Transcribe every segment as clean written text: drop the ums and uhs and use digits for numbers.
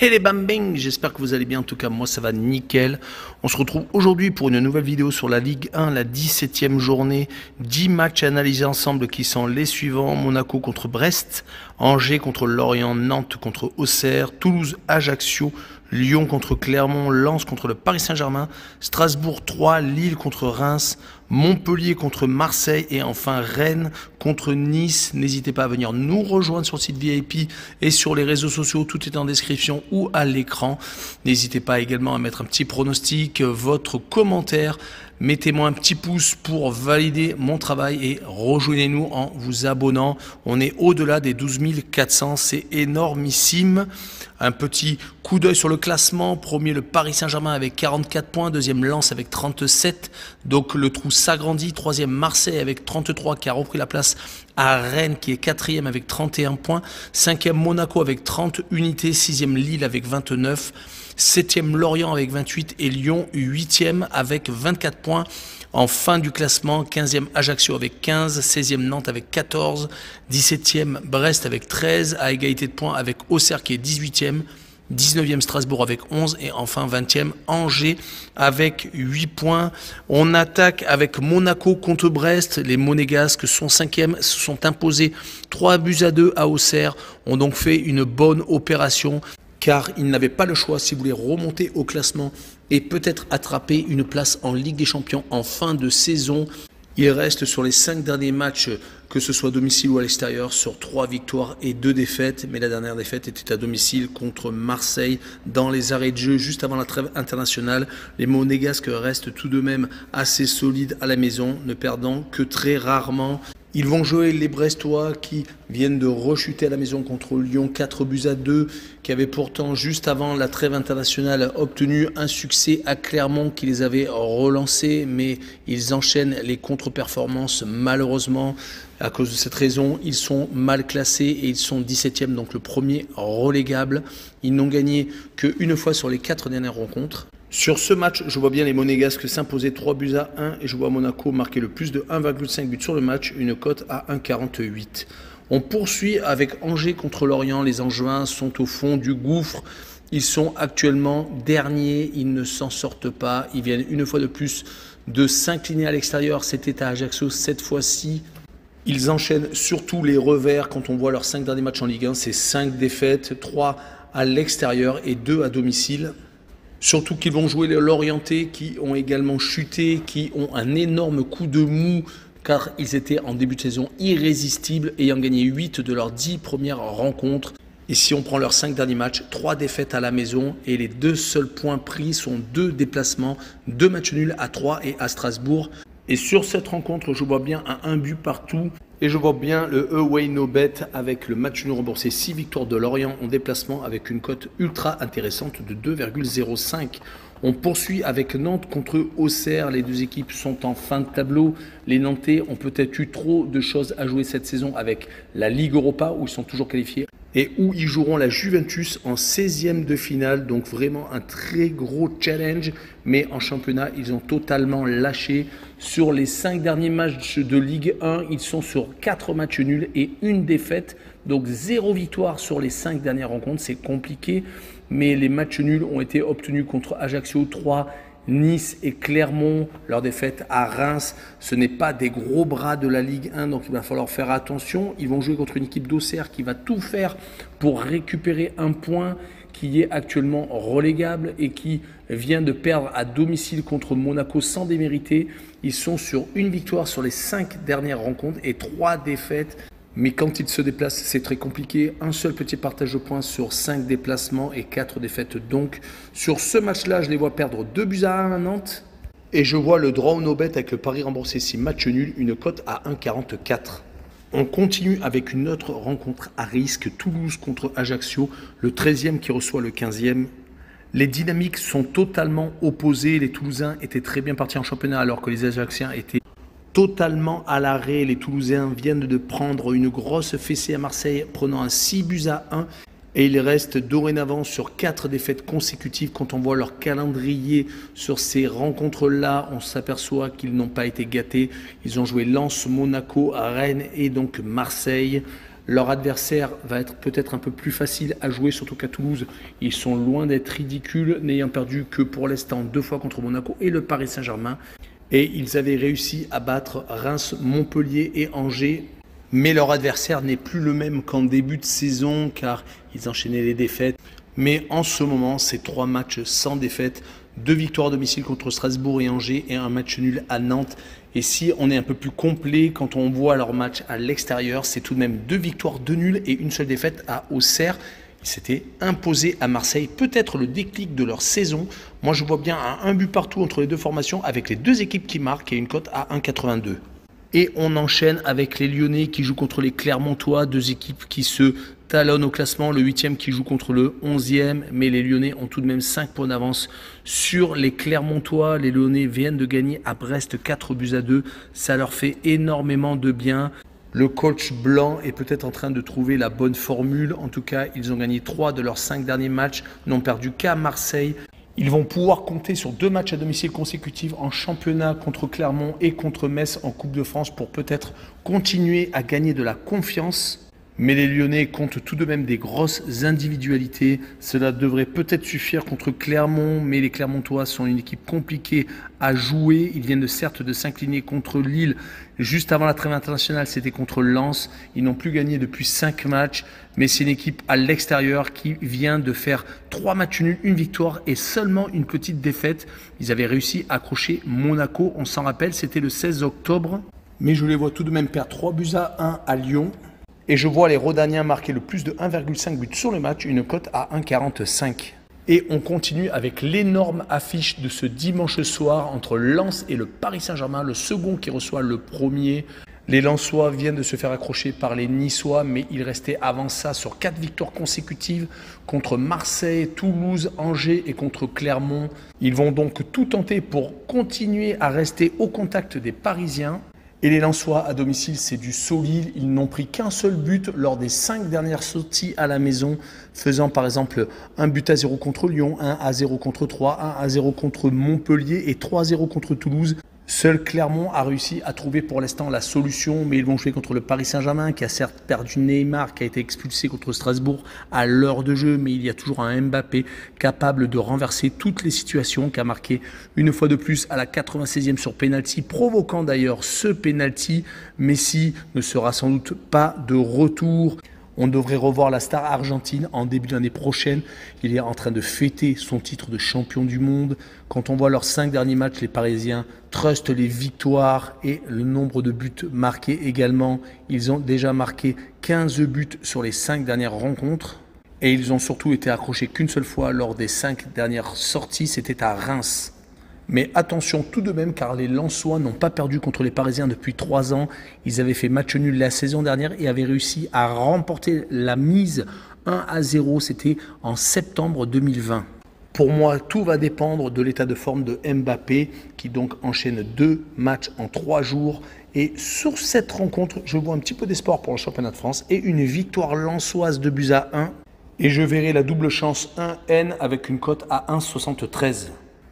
Et les bambing, j'espère que vous allez bien, en tout cas moi ça va nickel. On se retrouve aujourd'hui pour une nouvelle vidéo sur la Ligue 1, la 17e journée. 10 matchs à analyser ensemble qui sont les suivants: Monaco contre Brest, Angers contre Lorient, Nantes contre Auxerre, Toulouse, Ajaccio, Lyon contre Clermont, Lens contre le Paris Saint-Germain, Strasbourg 3, Lille contre Reims, Montpellier contre Marseille et enfin Rennes contre Nice. N'hésitez pas à venir nous rejoindre sur le site VIP et sur les réseaux sociaux, tout est en description ou à l'écran. N'hésitez pas également à mettre un petit pronostic, votre commentaire. Mettez-moi un petit pouce pour valider mon travail et rejoignez-nous en vous abonnant. On est au-delà des 12 400, c'est énormissime. Un petit coup d'œil sur le classement. Premier, le Paris Saint-Germain avec 44 points. Deuxième, Lens avec 37. Donc le trou s'agrandit. Troisième, Marseille avec 33 qui a repris la place à Rennes qui est quatrième avec 31 points. Cinquième, Monaco avec 30 unités. Sixième, Lille avec 29. 7e Lorient avec 28 et Lyon 8e avec 24 points. En fin du classement, 15e Ajaccio avec 15, 16e Nantes avec 14, 17e Brest avec 13, à égalité de points avec Auxerre qui est 18e, 19e Strasbourg avec 11 et enfin 20e Angers avec 8 points. On attaque avec Monaco contre Brest. Les Monégasques sont 5e, se sont imposés 3-2 à Auxerre, ont donc fait une bonne opération, car ils n'avaient pas le choix si vous voulez remonter au classement et peut-être attraper une place en Ligue des Champions en fin de saison. Il reste sur les 5 derniers matchs, que ce soit à domicile ou à l'extérieur, sur 3 victoires et 2 défaites. Mais la dernière défaite était à domicile contre Marseille dans les arrêts de jeu juste avant la trêve internationale. Les Monégasques restent tout de même assez solides à la maison, ne perdant que très rarement. Ils vont jouer les Brestois qui viennent de rechuter à la maison contre Lyon 4-2, qui avaient pourtant juste avant la trêve internationale obtenu un succès à Clermont qui les avait relancés, mais ils enchaînent les contre-performances malheureusement. À cause de cette raison, ils sont mal classés et ils sont 17e, donc le premier relégable. Ils n'ont gagné qu'une fois sur les 4 dernières rencontres. Sur ce match, je vois bien les Monégasques s'imposer 3-1 et je vois Monaco marquer le plus de 1,5 buts sur le match, une cote à 1,48. On poursuit avec Angers contre Lorient. Les Angevins sont au fond du gouffre. Ils sont actuellement derniers, ils ne s'en sortent pas. Ils viennent une fois de plus de s'incliner à l'extérieur. C'était à Ajaccio cette fois-ci. Ils enchaînent surtout les revers. Quand on voit leurs 5 derniers matchs en Ligue 1, c'est 5 défaites, 3 à l'extérieur et 2 à domicile. Surtout qu'ils vont jouer les Lorientais qui ont également chuté, qui ont un énorme coup de mou car ils étaient en début de saison irrésistibles, ayant gagné 8 de leurs 10 premières rencontres. Et si on prend leurs 5 derniers matchs, 3 défaites à la maison et les 2 seuls points pris sont 2 déplacements, 2 matchs nuls à 3 et à Strasbourg. Et sur cette rencontre, je vois bien un but partout. Et je vois bien le away no bet avec le match nul remboursé. 6 victoires de Lorient en déplacement avec une cote ultra intéressante de 2,05. On poursuit avec Nantes contre Auxerre. Les deux équipes sont en fin de tableau. Les Nantais ont peut-être eu trop de choses à jouer cette saison avec la Ligue Europa où ils sont toujours qualifiés et où ils joueront la Juventus en 16e de finale. Donc vraiment un très gros challenge. Mais en championnat, ils ont totalement lâché. Sur les 5 derniers matchs de Ligue 1, ils sont sur 4 matchs nuls et 1 défaite. Donc 0 victoire sur les 5 dernières rencontres. C'est compliqué. Mais les matchs nuls ont été obtenus contre Ajaccio 3, Nice et Clermont. Leur défaite à Reims, ce n'est pas des gros bras de la Ligue 1, donc il va falloir faire attention. Ils vont jouer contre une équipe d'Auxerre qui va tout faire pour récupérer un point, qui est actuellement relégable et qui vient de perdre à domicile contre Monaco sans démériter. Ils sont sur 1 victoire sur les 5 dernières rencontres et 3 défaites. Mais quand ils se déplacent, c'est très compliqué. Un seul petit partage de points sur 5 déplacements et 4 défaites. Donc, sur ce match-là, je les vois perdre 2-1 à Nantes. Et je vois le draw no bet avec le pari remboursé 6 matchs nuls, une cote à 1,44. On continue avec une autre rencontre à risque. Toulouse contre Ajaccio, le 13e qui reçoit le 15e. Les dynamiques sont totalement opposées. Les Toulousains étaient très bien partis en championnat alors que les Ajacciens étaient totalement à l'arrêt. Les Toulousains viennent de prendre une grosse fessée à Marseille, prenant un 6-1. Et ils restent dorénavant sur 4 défaites consécutives. Quand on voit leur calendrier sur ces rencontres-là, on s'aperçoit qu'ils n'ont pas été gâtés. Ils ont joué Lens, Monaco, Rennes et donc Marseille. Leur adversaire va être peut-être un peu plus facile à jouer, surtout qu'à Toulouse, ils sont loin d'être ridicules, n'ayant perdu que pour l'instant 2 fois contre Monaco et le Paris Saint-Germain. Et ils avaient réussi à battre Reims, Montpellier et Angers. Mais leur adversaire n'est plus le même qu'en début de saison car ils enchaînaient les défaites. Mais en ce moment, c'est 3 matchs sans défaite, 2 victoires à domicile contre Strasbourg et Angers et un match nul à Nantes. Et si on est un peu plus complet, quand on voit leur match à l'extérieur, c'est tout de même 2 victoires, 2 nuls et une seule défaite à Auxerre. Ils s'étaient imposés à Marseille, peut-être le déclic de leur saison. Moi, je vois bien un but partout entre les deux formations avec les 2 équipes qui marquent et une cote à 1,82. Et on enchaîne avec les Lyonnais qui jouent contre les Clermontois, 2 équipes qui se talonnent au classement, le 8e qui joue contre le 11e, mais les Lyonnais ont tout de même 5 points d'avance sur les Clermontois. Les Lyonnais viennent de gagner à Brest 4-2, ça leur fait énormément de bien. Le coach Blanc est peut-être en train de trouver la bonne formule, en tout cas ils ont gagné 3 de leurs 5 derniers matchs, n'ont perdu qu'à Marseille. Ils vont pouvoir compter sur 2 matchs à domicile consécutifs en championnat contre Clermont et contre Metz en Coupe de France pour peut-être continuer à gagner de la confiance. Mais les Lyonnais comptent tout de même des grosses individualités. Cela devrait peut-être suffire contre Clermont, mais les Clermontois sont une équipe compliquée à jouer. Ils viennent certes de s'incliner contre Lille. Juste avant la trêve internationale, c'était contre Lens. Ils n'ont plus gagné depuis 5 matchs, mais c'est une équipe à l'extérieur qui vient de faire 3 matchs nuls, 1 victoire et seulement une petite défaite. Ils avaient réussi à accrocher Monaco, on s'en rappelle, c'était le 16 octobre. Mais je les vois tout de même perdre 3-1 à Lyon. Et je vois les Rodaniens marquer le plus de 1,5 but sur le match, une cote à 1,45. Et on continue avec l'énorme affiche de ce dimanche soir entre Lens et le Paris Saint-Germain, le second qui reçoit le premier. Les Lensois viennent de se faire accrocher par les Niçois, mais ils restaient avant ça sur 4 victoires consécutives contre Marseille, Toulouse, Angers et contre Clermont. Ils vont donc tout tenter pour continuer à rester au contact des Parisiens. Et les Lensois à domicile, c'est du solide. Ils n'ont pris qu'un seul but lors des 5 dernières sorties à la maison, faisant par exemple 1-0 contre Lyon, 1-0 contre Troyes, 1-0 contre Montpellier et 3-0 contre Toulouse. Seul Clermont a réussi à trouver pour l'instant la solution, mais ils vont jouer contre le Paris Saint-Germain qui a certes perdu Neymar, qui a été expulsé contre Strasbourg à l'heure de jeu, mais il y a toujours un Mbappé capable de renverser toutes les situations, qui a marqué une fois de plus à la 96e sur penalty, provoquant d'ailleurs ce penalty. Messi ne sera sans doute pas de retour. On devrait revoir la star argentine en début d'année prochaine. Il est en train de fêter son titre de champion du monde. Quand on voit leurs 5 derniers matchs, les Parisiens trustent les victoires et le nombre de buts marqués également. Ils ont déjà marqué 15 buts sur les 5 dernières rencontres. Et ils ont surtout été accrochés qu'une seule fois lors des 5 dernières sorties, c'était à Reims. Mais attention tout de même car les Lensois n'ont pas perdu contre les Parisiens depuis 3 ans. Ils avaient fait match nul la saison dernière et avaient réussi à remporter la mise 1-0. C'était en septembre 2020. Pour moi, tout va dépendre de l'état de forme de Mbappé qui donc enchaîne 2 matchs en 3 jours. Et sur cette rencontre, je vois un petit peu d'espoir pour le championnat de France et une victoire lensoise de 2-1. Et je verrai la double chance 1N avec une cote à 1,73.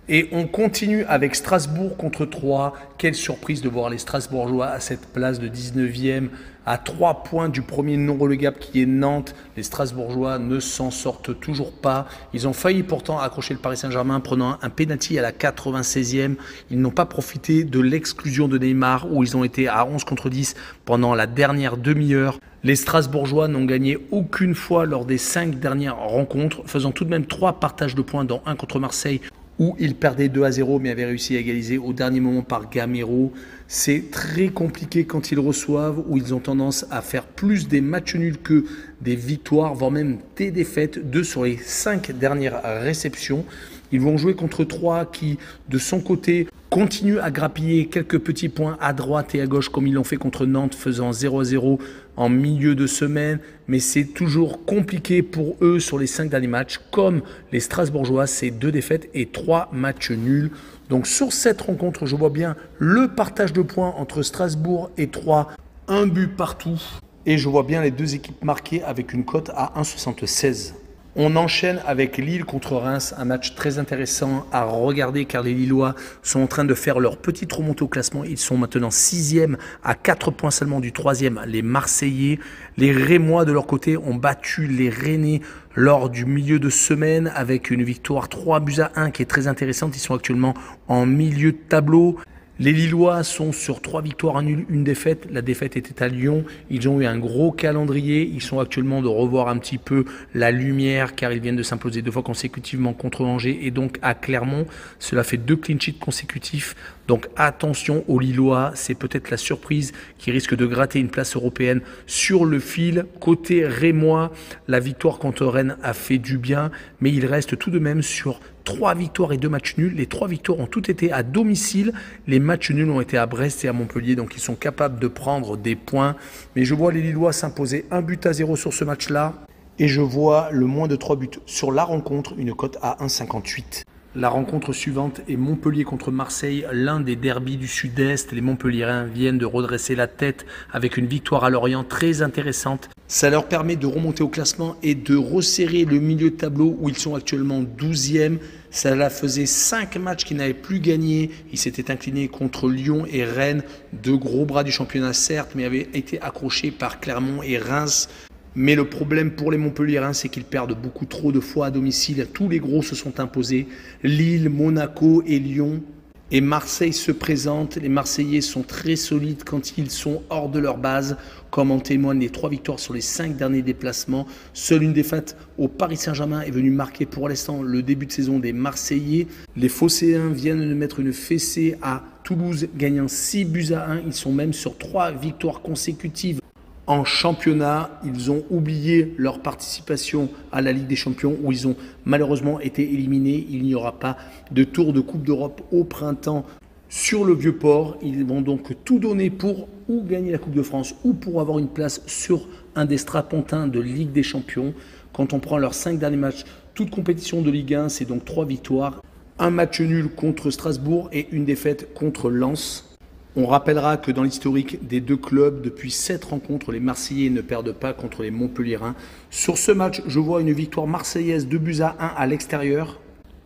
Et on continue avec Strasbourg contre Troyes. Quelle surprise de voir les Strasbourgeois à cette place de 19e, à 3 points du premier non relégable qui est Nantes. Les Strasbourgeois ne s'en sortent toujours pas. Ils ont failli pourtant accrocher le Paris Saint-Germain prenant un pénalty à la 96e. Ils n'ont pas profité de l'exclusion de Neymar où ils ont été à 11 contre 10 pendant la dernière demi-heure. Les Strasbourgeois n'ont gagné aucune fois lors des 5 dernières rencontres, faisant tout de même 3 partages de points dont 1 contre Marseille, où ils perdaient 2-0 mais avaient réussi à égaliser au dernier moment par Gamero. C'est très compliqué quand ils reçoivent, où ils ont tendance à faire plus des matchs nuls que des victoires, voire même des défaites, 2 sur les 5 dernières réceptions. Ils vont jouer contre Troyes qui, de son côté, continue à grappiller quelques petits points à droite et à gauche comme ils l'ont fait contre Nantes, faisant 0-0 en milieu de semaine. Mais c'est toujours compliqué pour eux sur les 5 derniers matchs. Comme les Strasbourgeois, c'est 2 défaites et 3 matchs nuls. Donc sur cette rencontre, je vois bien le partage de points entre Strasbourg et Troyes. Un but partout. Et je vois bien les deux équipes marquées avec une cote à 1,76. On enchaîne avec Lille contre Reims, un match très intéressant à regarder car les Lillois sont en train de faire leur petite remontée au classement. Ils sont maintenant 6e à 4 points seulement du 3e, les Marseillais. Les Rémois de leur côté ont battu les Rennais lors du milieu de semaine avec une victoire 3-1 qui est très intéressante. Ils sont actuellement en milieu de tableau. Les Lillois sont sur 3 victoires, 1 nul, 1 défaite. La défaite était à Lyon. Ils ont eu un gros calendrier. Ils sont actuellement de revoir un petit peu la lumière car ils viennent de s'imposer 2 fois consécutivement contre Angers et donc à Clermont. Cela fait 2 clean sheets consécutifs. Donc attention aux Lillois. C'est peut-être la surprise qui risque de gratter une place européenne sur le fil. Côté Rémois, la victoire contre Rennes a fait du bien, mais il reste tout de même sur 3 victoires et 2 matchs nuls. Les 3 victoires ont toutes été à domicile. Les matchs nuls ont été à Brest et à Montpellier. Donc ils sont capables de prendre des points. Mais je vois les Lillois s'imposer 1-0 sur ce match-là. Et je vois le moins de 3 buts sur la rencontre, une cote à 1,58. La rencontre suivante est Montpellier contre Marseille, l'un des derbys du Sud-Est. Les Montpelliérains viennent de redresser la tête avec une victoire à Lorient très intéressante. Ça leur permet de remonter au classement et de resserrer le milieu de tableau où ils sont actuellement 12e. Ça la faisait 5 matchs qu'ils n'avaient plus gagné. Ils s'étaient inclinés contre Lyon et Rennes, 2 gros bras du championnat certes, mais avaient été accrochés par Clermont et Reims. Mais le problème pour les Montpelliérains, c'est qu'ils perdent beaucoup trop de fois à domicile. Tous les gros se sont imposés. Lille, Monaco et Lyon. Et Marseille se présente. Les Marseillais sont très solides quand ils sont hors de leur base, comme en témoignent les 3 victoires sur les 5 derniers déplacements. Seule une défaite au Paris Saint-Germain est venue marquer pour l'instant le début de saison des Marseillais. Les Phocéens viennent de mettre une fessée à Toulouse, gagnant 6-1. Ils sont même sur 3 victoires consécutives. En championnat, ils ont oublié leur participation à la Ligue des Champions où ils ont malheureusement été éliminés. Il n'y aura pas de tour de Coupe d'Europe au printemps sur le Vieux-Port. Ils vont donc tout donner pour ou gagner la Coupe de France ou pour avoir une place sur un des strapontins de Ligue des Champions. Quand on prend leurs 5 derniers matchs, toute compétition de Ligue 1, c'est donc 3 victoires, un match nul contre Strasbourg et une défaite contre Lens. On rappellera que dans l'historique des 2 clubs, depuis 7 rencontres, les Marseillais ne perdent pas contre les Montpelliérains. Sur ce match, je vois une victoire marseillaise 2-1 à l'extérieur.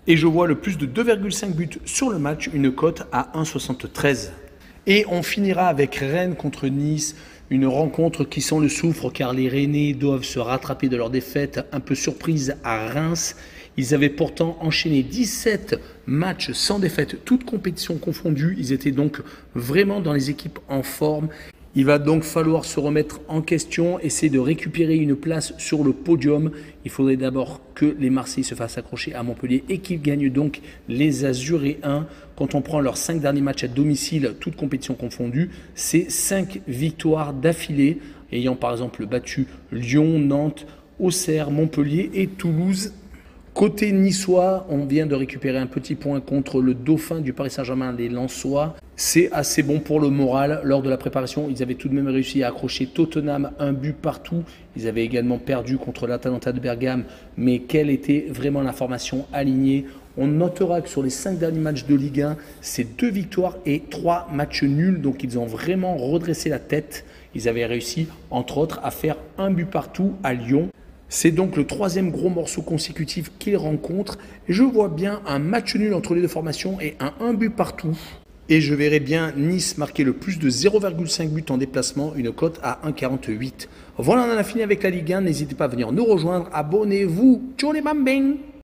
Et je vois le plus de 2,5 buts sur le match, une cote à 1,73. Et on finira avec Rennes contre Nice. Une rencontre qui sent le soufre car les Rennais doivent se rattraper de leur défaite un peu surprise à Reims. Ils avaient pourtant enchaîné 17 matchs sans défaite, toutes compétitions confondues. Ils étaient donc vraiment dans les équipes en forme. Il va donc falloir se remettre en question, essayer de récupérer une place sur le podium. Il faudrait d'abord que les Marseillais se fassent accrocher à Montpellier et qu'ils gagnent donc les Azuréens. Quand on prend leurs 5 derniers matchs à domicile, toutes compétitions confondues, c'est 5 victoires d'affilée, ayant par exemple battu Lyon, Nantes, Auxerre, Montpellier et Toulouse. Côté niçois, on vient de récupérer un petit point contre le dauphin du Paris Saint-Germain, les Lensois. C'est assez bon pour le moral. Lors de la préparation, ils avaient tout de même réussi à accrocher Tottenham 1 but partout. Ils avaient également perdu contre l'Atalanta de Bergame. Mais quelle était vraiment la formation alignée? On notera que sur les 5 derniers matchs de Ligue 1, c'est 2 victoires et 3 matchs nuls. Donc ils ont vraiment redressé la tête. Ils avaient réussi, entre autres, à faire 1 but partout à Lyon. C'est donc le 3e gros morceau consécutif qu'ils rencontrent. Je vois bien un match nul entre les 2 formations et un 1 but partout. Et je verrai bien Nice marquer le plus de 0,5 buts en déplacement, une cote à 1,48. Voilà, on en a fini avec la Ligue 1. N'hésitez pas à venir nous rejoindre. Abonnez-vous. Ciao les bambins!